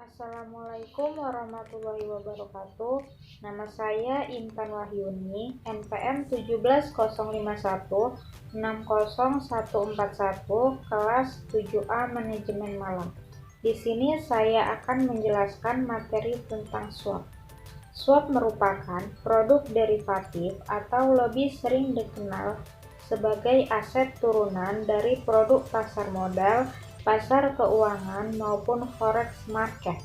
Assalamualaikum warahmatullahi wabarakatuh. Nama saya Intan Wahyuni, NPM 17051601141, kelas 7A Manajemen Malang. Di sini saya akan menjelaskan materi tentang swap. Swap merupakan produk derivatif atau lebih sering dikenal sebagai aset turunan dari produk pasar modal, pasar keuangan, maupun forex market.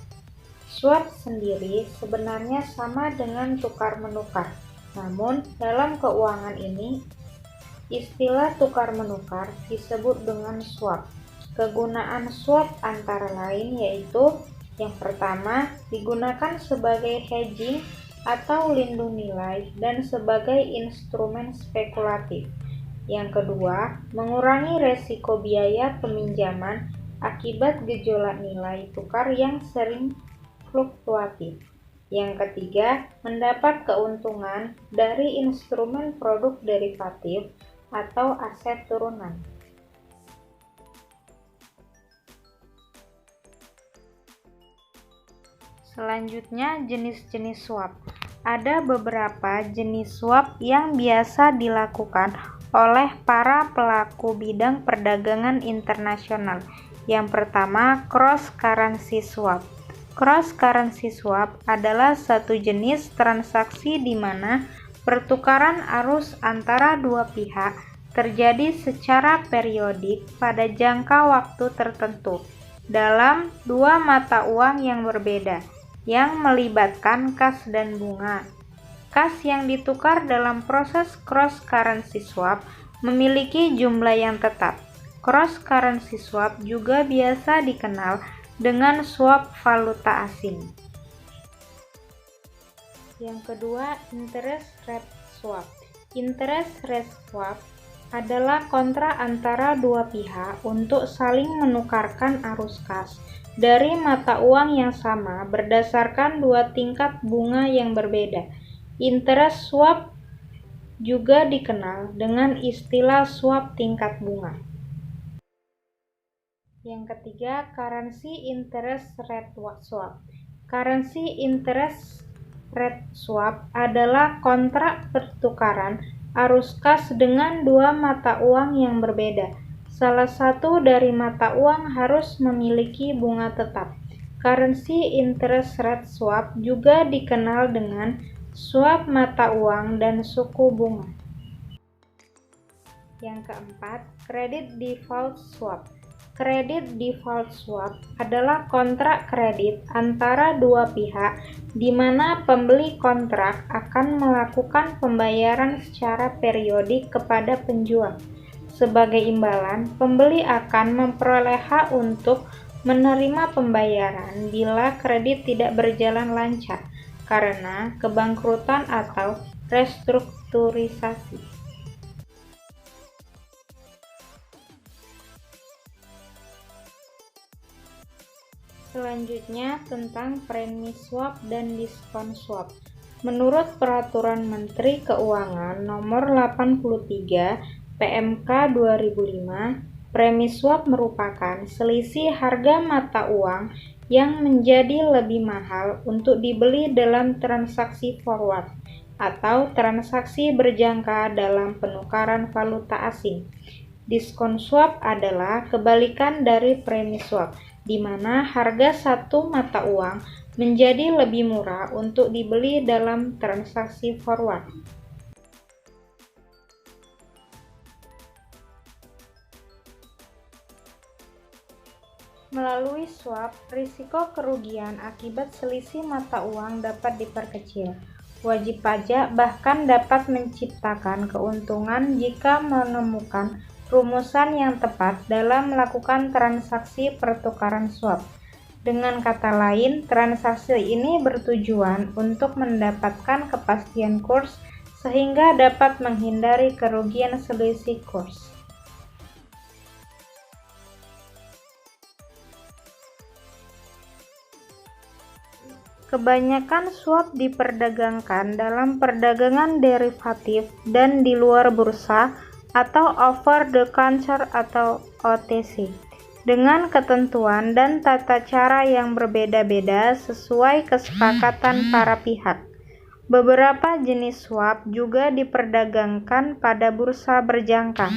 Swap sendiri sebenarnya sama dengan tukar-menukar. Namun, dalam keuangan ini, istilah tukar-menukar disebut dengan swap. Kegunaan swap antara lain yaitu: yang pertama, digunakan sebagai hedging atau lindung nilai dan sebagai instrumen spekulatif. Yang kedua, mengurangi resiko biaya peminjaman akibat gejolak nilai tukar yang sering fluktuatif. Yang ketiga, mendapat keuntungan dari instrumen produk derivatif atau aset turunan. Selanjutnya, jenis-jenis swap. Ada beberapa jenis swap yang biasa dilakukan oleh para pelaku bidang perdagangan internasional. Yang pertama, cross currency swap. Cross currency swap adalah satu jenis transaksi di mana pertukaran arus antara dua pihak terjadi secara periodik pada jangka waktu tertentu dalam dua mata uang yang berbeda, yang melibatkan kas dan bunga. Kas yang ditukar dalam proses cross currency swap memiliki jumlah yang tetap. Cross currency swap juga biasa dikenal dengan swap valuta asing. Yang kedua, interest rate swap. Interest rate swap adalah kontrak antara dua pihak untuk saling menukarkan arus kas dari mata uang yang sama berdasarkan dua tingkat bunga yang berbeda. Interest swap juga dikenal dengan istilah swap tingkat bunga. Yang ketiga, currency interest rate swap. Currency interest rate swap adalah kontrak pertukaran arus kas dengan dua mata uang yang berbeda. Salah satu dari mata uang harus memiliki bunga tetap. Currency interest rate swap juga dikenal dengan swap mata uang dan suku bunga. Yang keempat, credit default swap. Credit default swap adalah kontrak kredit antara dua pihak di mana pembeli kontrak akan melakukan pembayaran secara periodik kepada penjual. Sebagai imbalan, pembeli akan memperoleh hak untuk menerima pembayaran bila kredit tidak berjalan lancar karena kebangkrutan atau restrukturisasi. Selanjutnya, tentang premi swap dan diskon swap. Menurut Peraturan Menteri Keuangan Nomor 83 PMK 2005, premi swap merupakan selisih harga mata uang yang menjadi lebih mahal untuk dibeli dalam transaksi forward atau transaksi berjangka dalam penukaran valuta asing. Diskon swap adalah kebalikan dari premi swap, di mana harga satu mata uang menjadi lebih murah untuk dibeli dalam transaksi forward. Melalui swap, risiko kerugian akibat selisih mata uang dapat diperkecil. Wajib pajak bahkan dapat menciptakan keuntungan jika menemukan rumusan yang tepat dalam melakukan transaksi pertukaran swap. Dengan kata lain, transaksi ini bertujuan untuk mendapatkan kepastian kurs sehingga dapat menghindari kerugian selisih kurs. Kebanyakan swap diperdagangkan dalam perdagangan derivatif dan di luar bursa atau over the counter atau OTC. dengan ketentuan dan tata cara yang berbeda-beda sesuai kesepakatan para pihak. Beberapa jenis swap juga diperdagangkan pada bursa berjangka.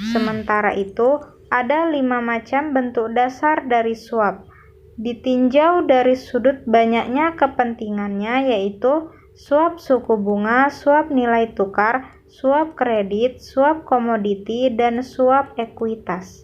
Sementara itu, ada 5 macam bentuk dasar dari swap. Ditinjau dari sudut banyaknya kepentingannya, yaitu swap suku bunga, swap nilai tukar, swap kredit, swap komoditi, dan swap ekuitas.